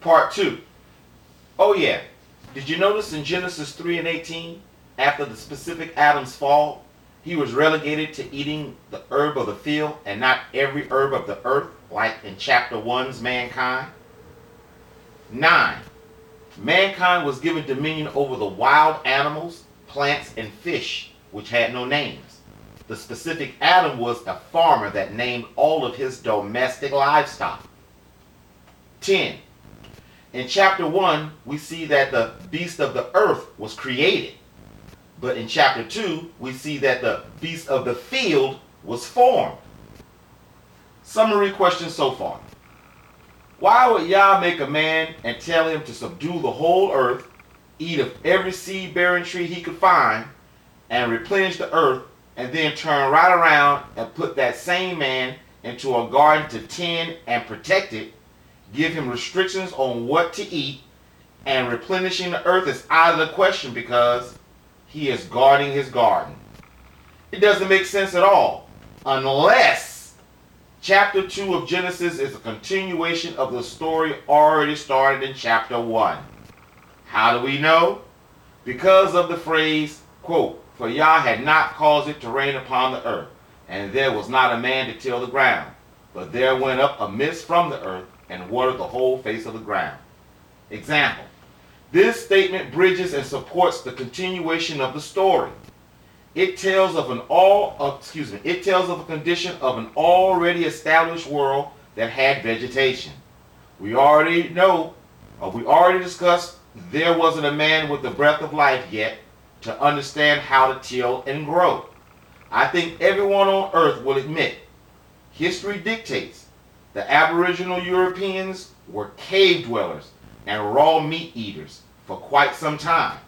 Part 2. Oh yeah, did you notice in Genesis 3 and 18, after the specific Adam's fall, he was relegated to eating the herb of the field and not every herb of the earth, like in chapter 1's mankind? 9. Mankind was given dominion over the wild animals, plants, and fish, which had no names. The specific Adam was a farmer that named all of his domestic livestock. 10. In chapter 1, we see that the beast of the earth was created. But in chapter 2, we see that the beast of the field was formed. Summary question so far. Why would Yah make a man and tell him to subdue the whole earth, eat of every seed-bearing tree he could find, and replenish the earth, and then turn right around and put that same man into a garden to tend and protect it, give him restrictions on what to eat, and replenishing the earth is out of the question because he is guarding his garden? It doesn't make sense at all, unless chapter 2 of Genesis is a continuation of the story already started in chapter 1. How do we know? Because of the phrase, quote, "For Yah had not caused it to rain upon the earth, and there was not a man to till the ground. But there went up a mist from the earth, and watered the whole face of the ground." Example. This statement bridges and supports the continuation of the story. It tells of a condition of an already established world that had vegetation. We already discussed there wasn't a man with the breath of life yet to understand how to till and grow. I think everyone on earth will admit, history dictates the Aboriginal Europeans were cave dwellers and raw meat eaters for quite some time.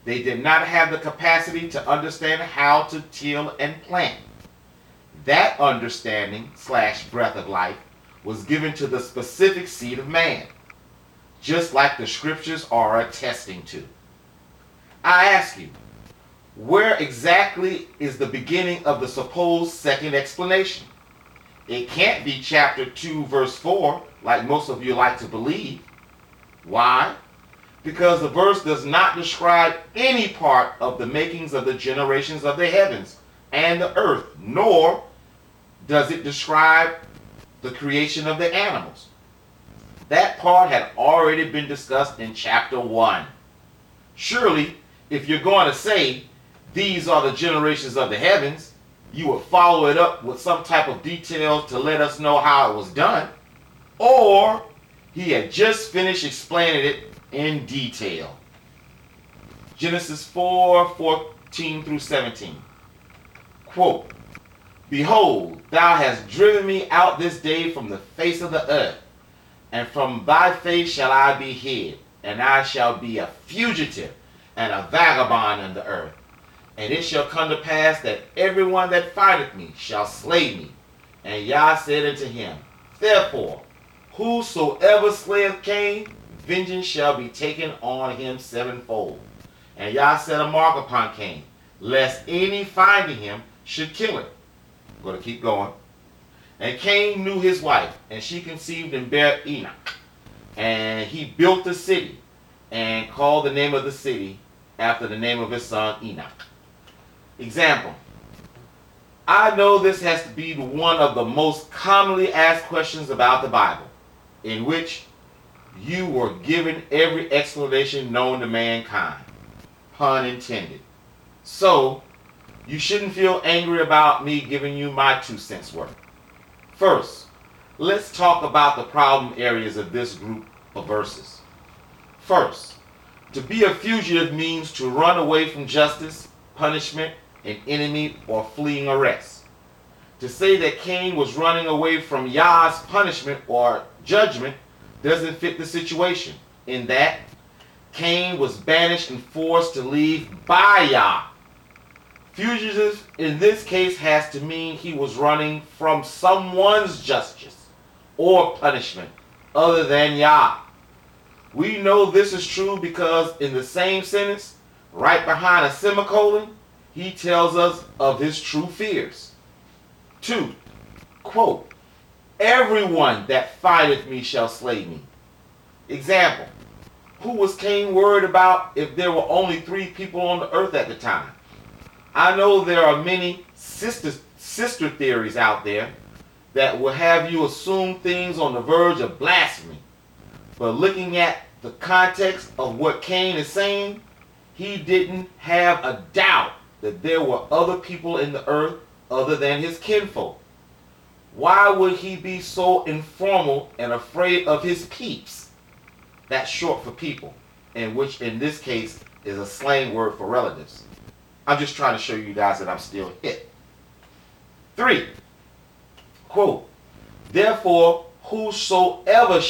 They did not have the capacity to understand how to till and plant. That understanding / breath of life was given to the specific seed of man, just like the scriptures are attesting to. I ask you, where exactly is the beginning of the supposed second explanation? It can't be chapter 2 verse 4 like most of you like to believe. Why? Because the verse does not describe any part of the makings of the generations of the heavens and the earth, nor does it describe the creation of the animals. That part had already been discussed in chapter 1. Surely, if you're going to say, these are the generations of the heavens, you would follow it up with some type of details to let us know how it was done. Or he had just finished explaining it in detail. Genesis 4:14 through 17. Quote, "Behold, thou hast driven me out this day from the face of the earth, and from thy face shall I be hid, and I shall be a fugitive and a vagabond in the earth. And it shall come to pass that everyone that fighteth me shall slay me. And Yah said unto him, Therefore, whosoever slayeth Cain, vengeance shall be taken on him sevenfold. And Yah set a mark upon Cain, lest any finding him should kill him." I'm going to keep going. "And Cain knew his wife, and she conceived and bare Enoch. And he built a city, and called the name of the city after the name of his son Enoch." Example. I know this has to be one of the most commonly asked questions about the Bible, in which you were given every explanation known to mankind. Pun intended. So, you shouldn't feel angry about me giving you my 2 cents worth. First, let's talk about the problem areas of this group of verses. First, to be a fugitive means to run away from justice, punishment, an enemy, or fleeing arrest. To say that Cain was running away from Yah's punishment or judgment doesn't fit the situation, in that Cain was banished and forced to leave by Yah. Fugitive in this case has to mean he was running from someone's justice or punishment other than Yah. We know this is true because in the same sentence, right behind a semicolon, he tells us of his true fears. 2, quote, "Everyone that fighteth me shall slay me." Example, who was Cain worried about if there were only 3 people on the earth at the time? I know there are many sister theories out there that will have you assume things on the verge of blasphemy. But looking at the context of what Cain is saying, he didn't have a doubt that there were other people in the earth other than his kinfolk. Why would he be so informal and afraid of his peeps? That's short for people, and which in this case is a slang word for relatives. I'm just trying to show you guys that I'm still hip. 3. Quote, therefore, whosoever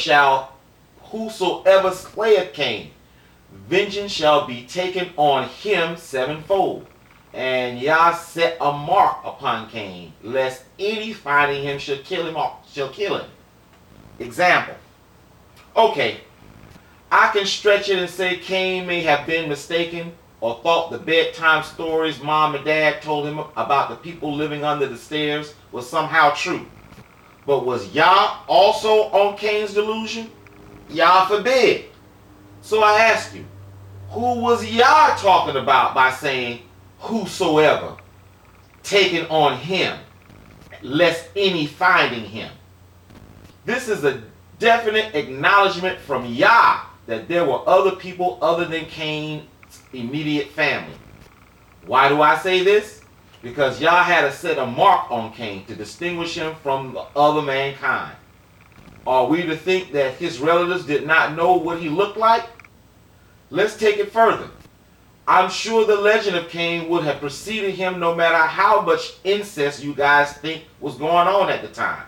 slayeth Cain, vengeance shall be taken on him sevenfold. And Yah set a mark upon Cain, lest any finding him shall kill him. Example. Okay, I can stretch it and say Cain may have been mistaken or thought the bedtime stories mom and dad told him about the people living under the stairs was somehow true. But was Yah also on Cain's delusion? Yah forbid. So I ask you, who was Yah talking about by saying, whosoever, taken on him, lest any finding him? This is a definite acknowledgement from Yah that there were other people other than Cain's immediate family. Why do I say this? Because Yah had to set a mark on Cain to distinguish him from the other mankind. Are we to think that his relatives did not know what he looked like? Let's take it further. I'm sure the legend of Cain would have preceded him no matter how much incest you guys think was going on at the time.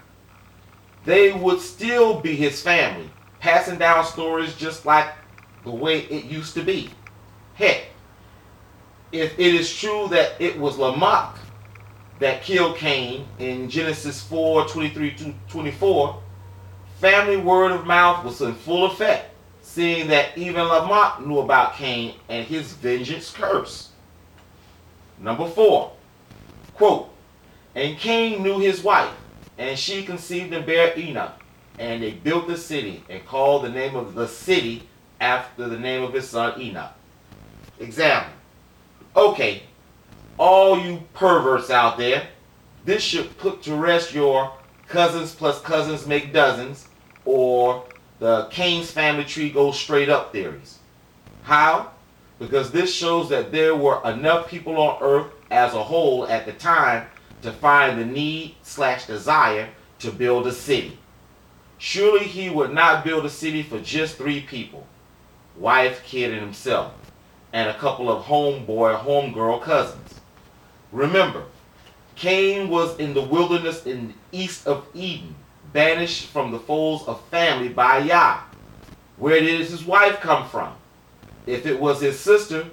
They would still be his family, passing down stories just like the way it used to be. Heck, if it is true that it was Lamech that killed Cain in Genesis 4:23-24, family word of mouth was in full effect, seeing that even Lamech knew about Cain and his vengeance curse. Number 4, quote, and Cain knew his wife, and she conceived and bare Enoch, and they built the city and called the name of the city after the name of his son Enoch. Example. Okay, all you perverts out there, this should put to rest your cousins plus cousins make dozens, or the Cain's family tree goes straight up theories. How? Because this shows that there were enough people on earth as a whole at the time to find the need/desire to build a city. Surely he would not build a city for just 3 people, wife, kid, and himself, and a couple of homegirl cousins. Remember, Cain was in the wilderness in the east of Eden, banished from the folds of family by Yah. Where did his wife come from? If it was his sister,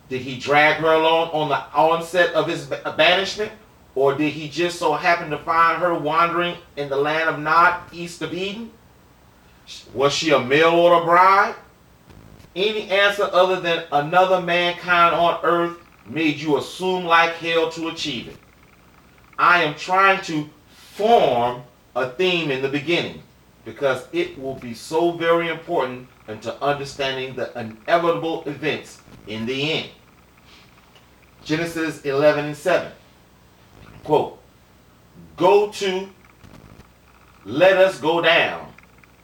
did he drag her along on the onset of his banishment? Or did he just so happen to find her wandering in the land of Nod, east of Eden? Was she a mail order bride? Any answer other than another mankind on earth made you assume like hell to achieve it. I am trying to form a theme in the beginning because it will be so very important into understanding the inevitable events in the end. Genesis 11:7. Quote, go to, let us go down,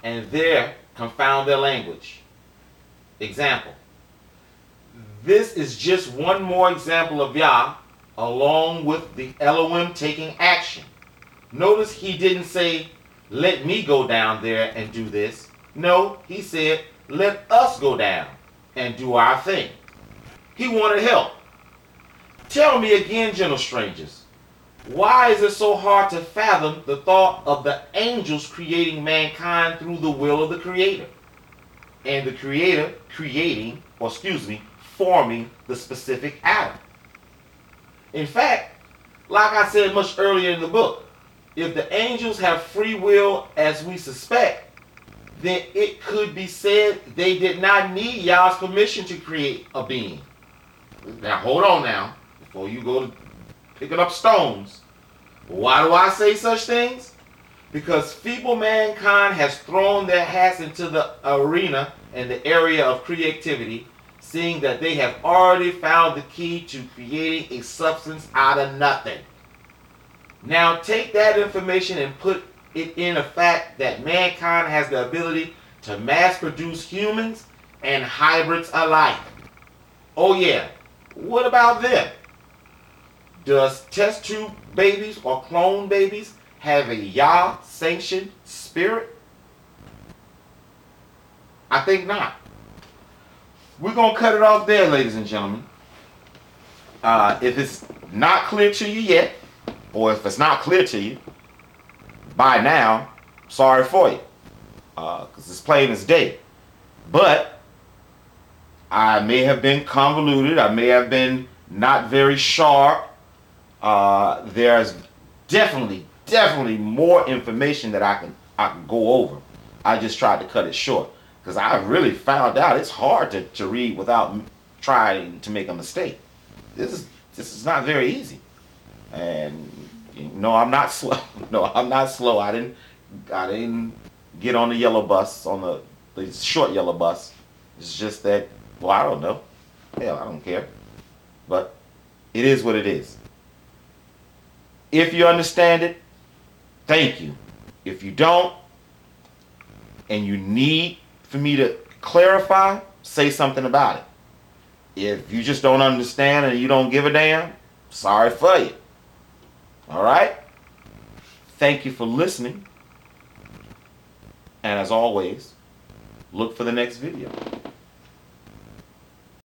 and there confound their language. Example. This is just one more example of Yah, along with the Elohim taking action. Notice he didn't say, let me go down there and do this. No, he said, let us go down and do our thing. He wanted help. Tell me again, gentle strangers, why is it so hard to fathom the thought of the angels creating mankind through the will of the Creator? And the Creator forming the specific atom. In fact, like I said much earlier in the book, if the angels have free will as we suspect, then it could be said they did not need Yah's permission to create a being. Now hold on now, before you go to picking up stones. Why do I say such things? Because feeble mankind has thrown their hats into the arena and the area of creativity, seeing that they have already found the key to creating a substance out of nothing. Now take that information and put it in a fact that mankind has the ability to mass produce humans and hybrids alike. Oh yeah, what about them? Does test tube babies or clone babies have a Yah-sanctioned spirit? I think not. We're going to cut it off there, ladies and gentlemen. If it's not clear to you yet, or if it's not clear to you by now, sorry for you. Because it's plain as day. But I may have been convoluted. I may have been not very sharp. There's definitely more information that I can go over. I just tried to cut it short because I really found out it's hard to read without trying to make a mistake. This is not very easy. And no, I'm not slow. No, I'm not slow. I didn't get on the yellow bus, on the short yellow bus. It's just that, well, I don't know. Hell, I don't care. But it is what it is. If you understand it, thank you. If you don't, and you need for me to clarify, say something about it. If you just don't understand and you don't give a damn, sorry for you. All right? Thank you for listening. And as always, look for the next video.